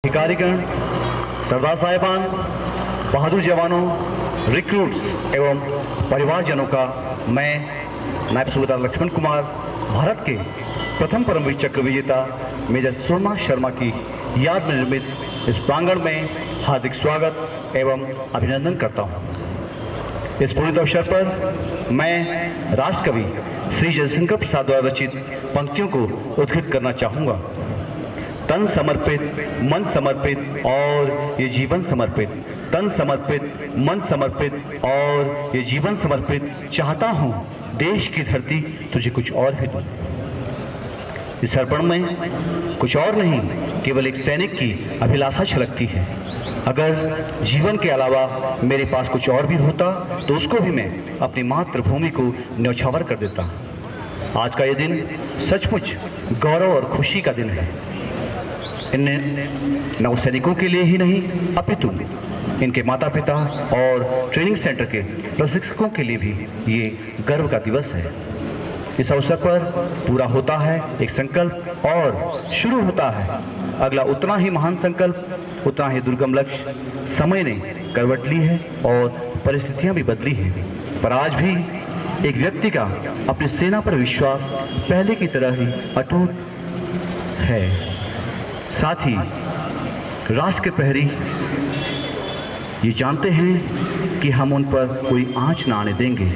अधिकारीगण, सरदार साहिबान, बहादुर जवानों, रिक्रूट्स एवं परिवारजनों का मैं नायब सूबेदार लक्ष्मण कुमार भारत के प्रथम परमवीर चक्र विजेता मेजर सोमा शर्मा की याद में निर्मित इस प्रांगण में हार्दिक स्वागत एवं अभिनंदन करता हूं। इस पुनीत अवसर पर मैं राष्ट्रकवि श्री जयशंकर प्रसाद द्वारा रचित पंक्तियों को उद्धृत करना चाहूंगा। तन समर्पित, मन समर्पित और ये जीवन समर्पित। तन समर्पित, मन समर्पित और ये जीवन समर्पित। चाहता हूँ देश की धरती तुझे कुछ और है दूं। इस अर्पण में कुछ और नहीं, केवल एक सैनिक की अभिलाषा छलकती है। अगर जीवन के अलावा मेरे पास कुछ और भी होता तो उसको भी मैं अपनी मातृभूमि को न्यौछावर कर देता। आज का ये दिन सचमुच गौरव और खुशी का दिन है। इन नौसैनिकों के लिए ही नहीं, अपितु इनके माता पिता और ट्रेनिंग सेंटर के प्रशिक्षकों के लिए भी ये गर्व का दिवस है। इस अवसर पर पूरा होता है एक संकल्प और शुरू होता है अगला उतना ही महान संकल्प, उतना ही दुर्गम लक्ष्य। समय ने करवट ली है और परिस्थितियां भी बदली हैं, पर आज भी एक व्यक्ति का अपनी सेना पर विश्वास पहले की तरह ही अटूट है। साथ ही राष्ट्र के प्रहरी ये जानते हैं कि हम उन पर कोई आंच ना आने देंगे।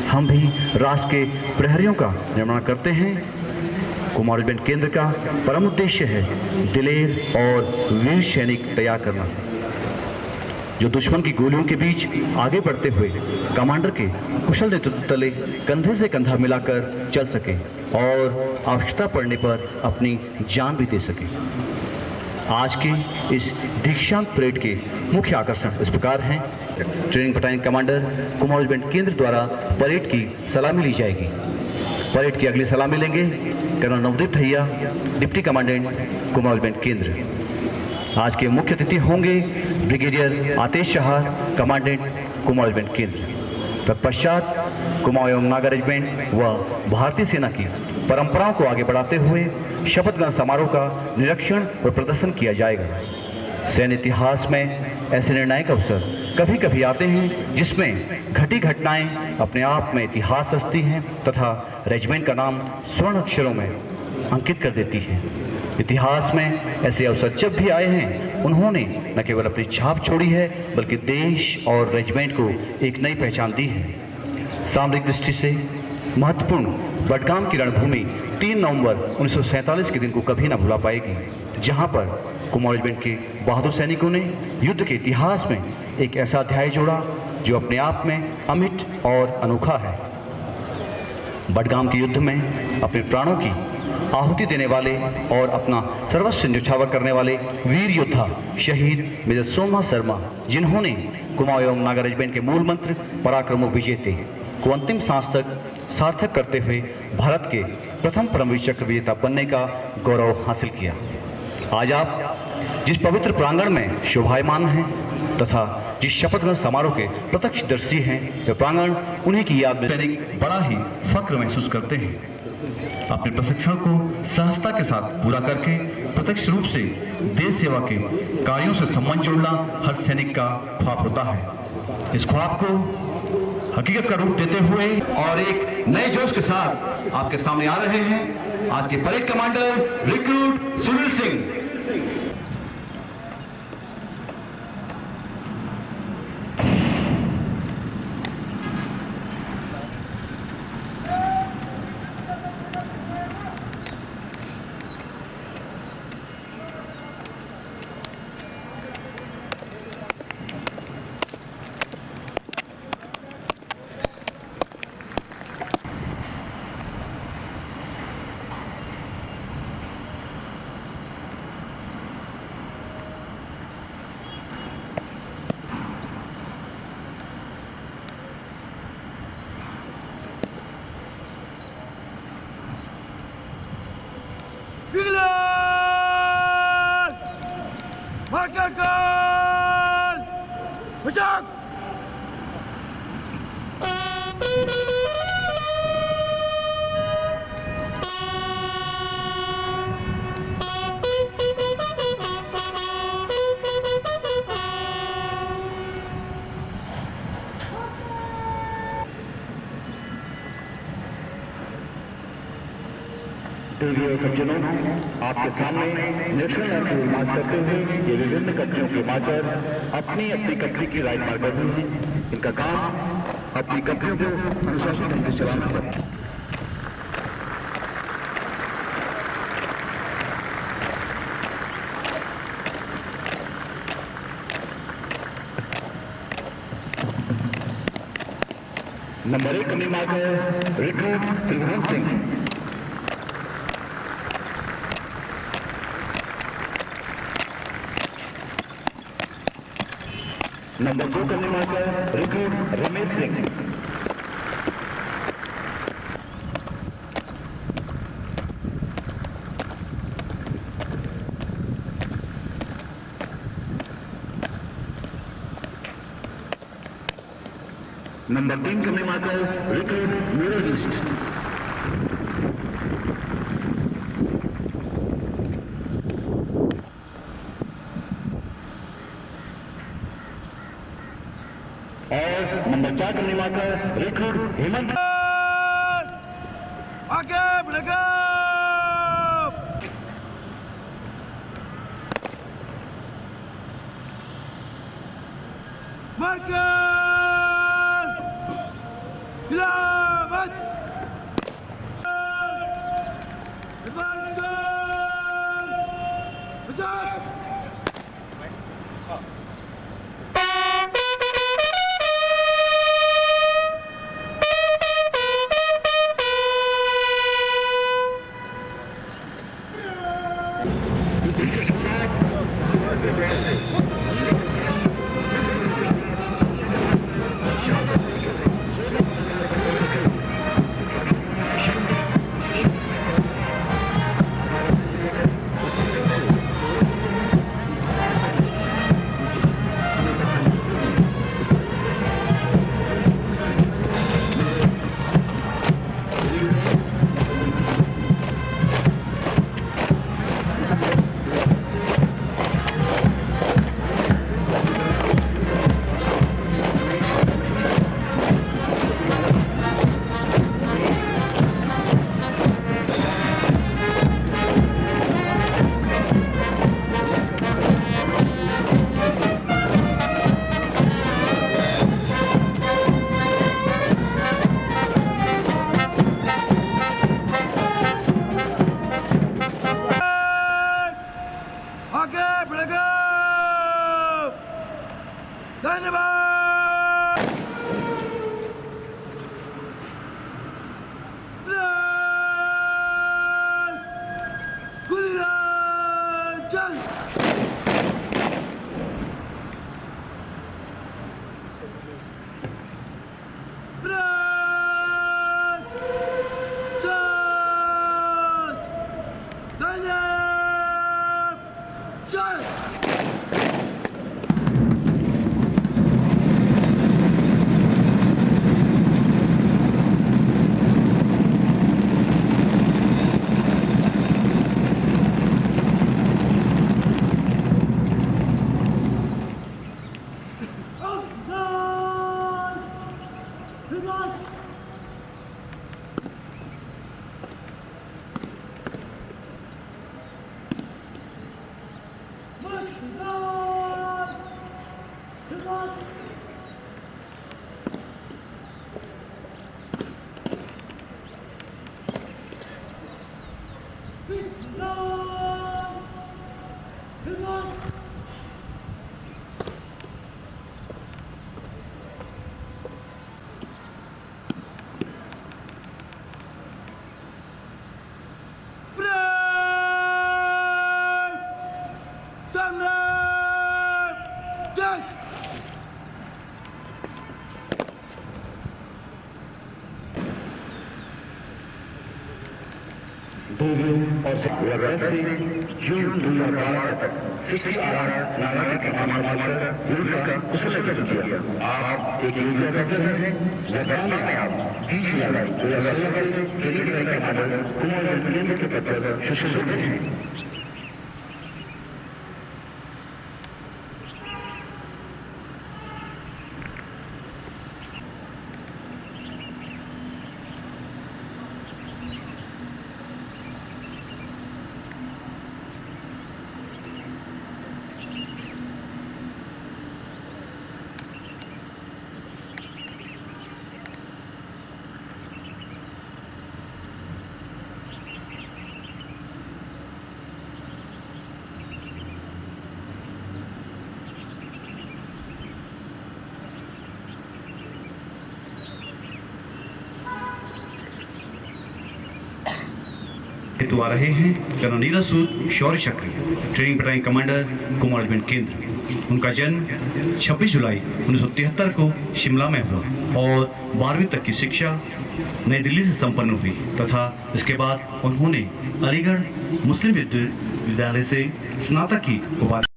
हम भी राष्ट्र के प्रहरियों का निर्माण करते हैं। कुमार रेजिमेंट केंद्र का परम उद्देश्य है दिलेर और वीर सैनिक तैयार करना, जो दुश्मन की गोलियों के बीच आगे बढ़ते हुए कमांडर के कुशल नेतृत्व तले कंधे से कंधा मिलाकर चल सके और आवश्यकता पड़ने पर अपनी जान भी दे सके। आज के इस दीक्षांत परेड के मुख्य आकर्षण इस प्रकार हैं। Training battalion commander Kumar regiment केंद्र द्वारा परेड की सलामी ली जाएगी। परेड की अगली सलामी लेंगे colonel Navdeep Dahiya, deputy commandant Kumar regiment केंद्र। आज के मुख्य अतिथि होंगे brigadier Atesh Chahar, commandant Kumar regiment केंद्र। तत्पश्चात कुमाऊं एवं नागा रेजिमेंट व भारतीय सेना की परंपराओं को आगे बढ़ाते हुए शपथ ग्रहण समारोह का निरीक्षण और प्रदर्शन किया जाएगा। सैन्य इतिहास में ऐसे निर्णायक अवसर कभी कभी आते हैं जिसमें घटी घटनाएं अपने आप में इतिहास रचती हैं तथा रेजिमेंट का नाम स्वर्ण अक्षरों में अंकित कर देती है। इतिहास में ऐसे अवसर जब भी आए हैं, उन्होंने न केवल अपनी छाप छोड़ी है बल्कि देश और रेजिमेंट को एक नई पहचान दी है। सामरिक दृष्टि से महत्वपूर्ण बडगाम की रणभूमि 3 नवंबर 1947 के दिन को कभी न भुला पाएगी, जहां पर कुमार रेजिमेंट के बहादुर सैनिकों ने युद्ध के इतिहास में एक ऐसा अध्याय जोड़ा जो अपने आप में अमिट और अनोखा है। बडगाम के युद्ध में अपने प्राणों की आहुति देने वाले और अपना सर्वस्व न्यौछावर करने वाले वीर योद्धा शहीद मेजर सोमा शर्मा, जिन्होंने कुमाऊं एवं नागा रेजिमेंट के मूल मंत्र पराक्रमो विजेते को अंतिम सांस तक सार्थक करते हुए भारत के प्रथम परमवीर चक्र विजेता बनने का गौरव हासिल किया। आज आप जिस पवित्र प्रांगण में शोभायमान हैं तथा जिस शपथ ग्रहण समारोह के प्रत्यक्षदर्शी हैं, वह प्रांगण उन्हीं की याद में सैनिक बड़ा ही फक्र महसूस करते हैं। अपने प्रशिक्षण को सहजता के साथ पूरा करके प्रत्यक्ष रूप से देश सेवा के कार्यों से संबंध जोड़ना हर सैनिक का ख्वाब होता है। इस ख्वाब को हकीकत का रूप देते हुए और एक नए जोश के साथ आपके सामने आ रहे हैं आज के parade commander recruit Sunil Singh. प्रिय सज्जनों, आपके सामने नेशनल एंथम मार्च करते हुए ये विभिन्न कंट्रियों के मार्चर अपनी अपनी कंट्री की राइट मार कर रहे हैं। इनका काम अपनी कंट्रियों को अनुशासित ढंग से चलाना है। नंबर 1 कमी मार्क है रिक्रूट त्रिभुवन सिंह। नंबर 2 कमी मार्क है रिक्रूट रमेश सिंह। नंबर 3 कमी मार्क है रिक्रूट म्यूरलिस्ट। और नंबर 4 कमी मार्क है रिक्रूट हेमंत। आगे बढ़ेगा। और जून 2012 60 आवर्स नाना के कमान मारकर युद्ध का कुशल गठन किया। आप एक युद्ध अफसर हैं। लद्दाख में आप 30 जनवरी 2016 से कैडेट रैंक कमांडर कुमार केंद्र के पद पर सुशोभित हैं। हेतु आ रहे हैं जनरल नीरज सूद शौर्य चक्र, training battalion commander Kumar regiment केंद्र। उनका जन्म 26 जुलाई 1973 को शिमला में हुआ और 12वीं तक की शिक्षा नई दिल्ली से संपन्न हुई तथा इसके बाद उन्होंने अलीगढ़ मुस्लिम विश्वविद्यालय से स्नातक की उपाधि